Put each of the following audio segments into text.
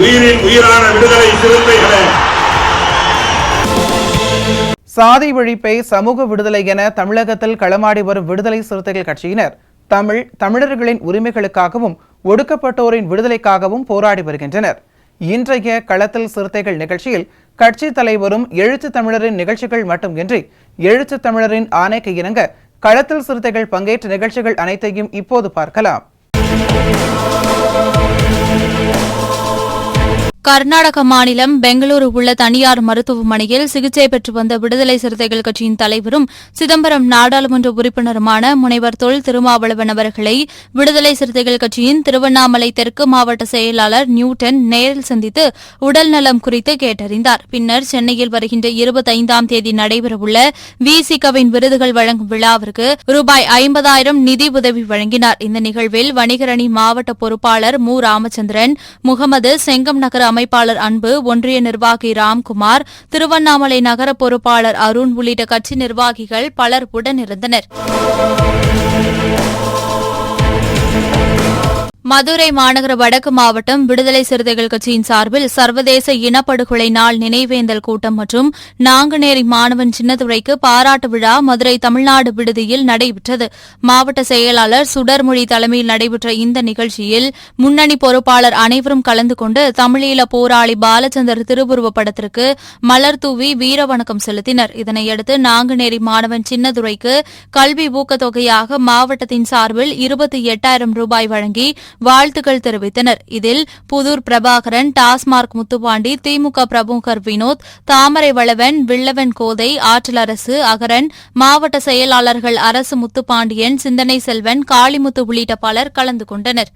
உயிரின் உயிரான விடுதலை சிறுத்தைகளே, சாதி ஒழிப்பை சமூக விடுதலை என தமிழகத்தில் களமாடி வரும் விடுதலை சிறுத்தைகள் கட்சியினர் தமிழர்களின் உரிமைகளுக்காகவும் ஒடுக்கப்பட்டோரின் விடுதலைக்காகவும் போராடி வருகின்றனர். இன்றைய களத்தில் சிறுத்தைகள் நிகழ்ச்சியில் கட்சி தலைவரும் எழுத்து தமிழரின் நிகழ்ச்சிகள் மட்டுமின்றி எழுத்து தமிழரின் ஆணைக்கு இணங்க களத்தில் சிறுத்தைகள் பங்கேற்ற நிகழ்ச்சிகள் அனைத்தையும் இப்போது பார்க்கலாம். கர்நாடக மாநிலம் பெங்களூரு உள்ள தனியார் மருத்துவமனையில் சிகிச்சை பெற்று வந்த விடுதலை சிறுத்தைகள் கட்சியின் தலைவரும் சிதம்பரம் நாடாளுமன்ற உறுப்பினருமான முனைவர் தொல் திருமாவளவன் அவர்களை விடுதலை சிறுத்தைகள் கட்சியின் திருவண்ணாமலை தெற்கு மாவட்ட செயலாளர் நியூட்டன் நேரில் சந்தித்து உடல் நலம் குறித்து கேட்டறிந்தார். பின்னர் சென்னையில் வருகின்ற 25ஆம் தேதி நடைபெறவுள்ள விசிகவின் விருதுகள் வழங்கும் விழாவிற்கு ரூபாய் 50,000 நிதி உதவி வழங்கினார். இந்த நிகழ்வில் வணிகரணி மாவட்ட பொறுப்பாளர் மு. ராமச்சந்திரன், முகமது, செங்கம் நகர அமைப்பாளர் அன்பு, ஒன்றிய நிர்வாகி ராம்குமார், திருவண்ணாமலை நகர பொறுப்பாளர் அருண் உள்ளிட்ட கட்சி நிர்வாகிகள் பலர் உடனிருந்தனர். மதுரை மாநகர வடக்கு மாவட்டம் விடுதலை சிறுத்தைகள் கட்சியின் சார்பில் சர்வதேச இனப்படுகொலை நாள் நினைவேந்தல் கூட்டம் மற்றும் நாங்குநேரி மாணவன் சின்னதுரைக்கு பாராட்டு விழா மதுரை தமிழ்நாடு விடுதியில் நடைபெற்றது. மாவட்ட செயலாளர் சுடர்மொழி தலைமையில் நடைபெற்ற இந்த நிகழ்ச்சியில் முன்னணி பொறுப்பாளர் அனைவரும் கலந்து கொண்டு தமிழீழ போராளி பாலச்சந்தர் திருவுருவப் படத்திற்கு மலர் தூவி வீரவணக்கம் செலுத்தினர். இதனையடுத்து நாங்குநேரி மாணவன் சின்னதுரைக்கு கல்வி ஊக்கத்தொகையாக மாவட்டத்தின் சார்பில் 28,000 ரூபாய் வழங்கி வாழ்த்துக்கள் தெரிவித்தனர். இதில் புதூர் பிரபாகரன், டாஸ்மார்க் முத்துப்பாண்டி, திமுக பிரமுகர் வினோத், தாமரை வளவன், வில்லவன் கோதை, ஆற்றல் அரசு, அகரன், மாவட்ட செயலாளர்கள் அரசு முத்துப்பாண்டியன், சிந்தனை செல்வன், காளிமுத்து உள்ளிட்ட பலர் கலந்து கொண்டனர்.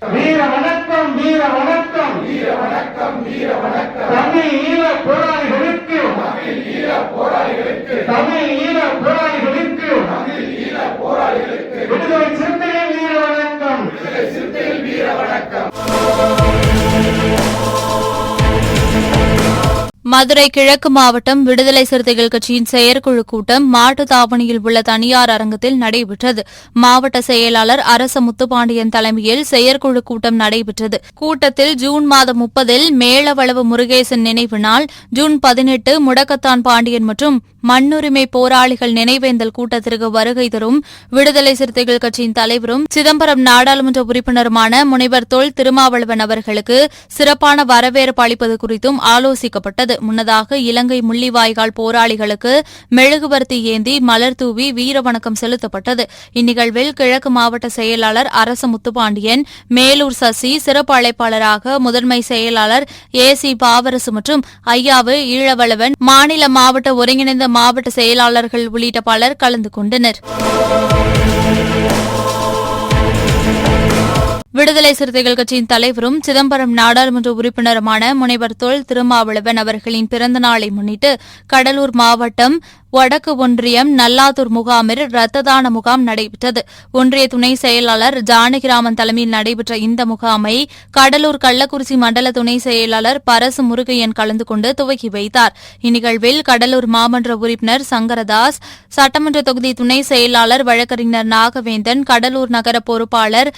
மதுரை கிழக்கு மாவட்டம் விடுதலை சிறுத்தைகள் கட்சியின் செயற்குழு கூட்டம் மாட்டுத்தாவணியில் உள்ள தனியார் அரங்கத்தில் நடைபெற்றது. மாவட்ட செயலாளர் அரச முத்துப்பாண்டியன் தலைமையில் செயற்குழு கூட்டம் நடைபெற்றது. கூட்டத்தில் ஜூன் மாதம் 30 மேலவளவு முருகேசன் நினைவு நாள், ஜூன் 18 முடக்கத்தான் பாண்டியன் மற்றும் மண்ணுரிமை போராளிகள் நினைவேந்தல் கூட்டத்திற்கு வருகை தரும் விடுதலை சிறுத்தைகள் கட்சியின் தலைவரும் சிதம்பரம் நாடாளுமன்ற உறுப்பினருமான முனைவர் தொல் திருமாவளவன் அவர்களுக்கு சிறப்பான வரவேற்பு அளிப்பது குறித்தும் ஆலோசிக்கப்பட்டது. முன்னதாக இலங்கை முள்ளிவாய்க்கால் போராளிகளுக்கு மெழுகுவர்த்தி ஏந்தி மலர் தூவி வீரவணக்கம் செலுத்தப்பட்டது. இந்நிகழ்வில் கிழக்கு மாவட்ட செயலாளர் அரச முத்துப்பாண்டியன், மேலூர் சசி, சிறப்பு அழைப்பாளராக முதன்மை செயலாளர் ஏசி பாவரசு மற்றும் ஐயாவு ஈழவளவன், மாநில மாவட்ட ஒருங்கிணைந்த மாவட்ட செயலாளர்கள் உள்ளிட்ட பலர் கலந்து கொண்டனர். விடுதலை சிறுத்தைகள் கட்சியின் தலைவரும் சிதம்பரம் நாடாளுமன்ற உறுப்பினருமான முனைவர் தொல் திருமாவளவன் அவர்களின் பிறந்த நாளை முன்னிட்டு கடலூர் மாவட்டம் வடக்கு ஒன்றியம் நல்லாத்தூர் முகாமில் இரத்த தான முகாம் நடைபெற்றது. ஒன்றிய துணை செயலாளர் ஜானகிராமன் தலைமையில் நடைபெற்ற இந்த முகாமை கடலூர் கள்ளக்குறிச்சி மண்டல துணை செயலாளர் பரசு முருகையன் கலந்து கொண்டு துவக்கி வைத்தார். இந்நிகழ்வில் கடலூர் மாமன்ற உறுப்பினர் சங்கரதாஸ், சட்டமன்ற தொகுதி துணை செயலாளர் வழக்கறிஞர் நாகவேந்தன், கடலூர் நகர பொறுப்பாளர்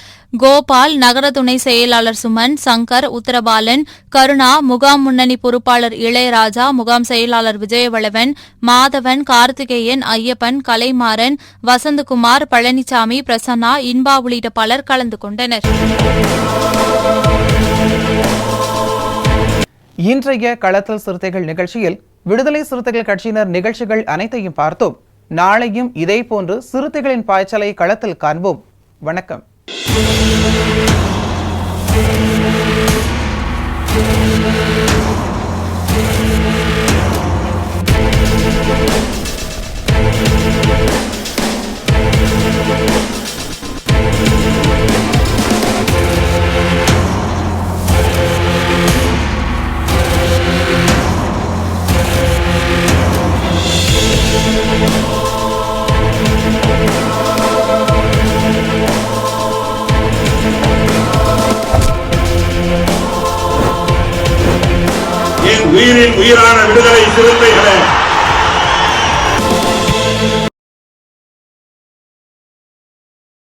கோபால், நகர துணை செயலாளர் சுமன், சங்கர், உத்தரபாலன், கருணா, முகாம் முன்னணி பொறுப்பாளர் இளையராஜா, முகாம் செயலாளர் விஜயவளவன், மாதவன், கார்த்திகேயன், ஐயப்பன், கலைமாறன், வசந்தகுமார், பழனிசாமி, பிரசன்னா, இன்பா உள்ளிட்ட பலர் கலந்து கொண்டனர். இன்றைய களத்தில் சிறுத்தைகள் நிகழ்ச்சியில் விடுதலை சிறுத்தைகள் கட்சியினர் நிகழ்ச்சிகள் அனைத்தையும் பார்த்தோம். நாளையும் இதேபோன்று சிறுத்தைகளின் பாய்ச்சலை களத்தில் காண்போம். வணக்கம். உயிரின் உயிரான விடுதலை சிறுத்தைகளே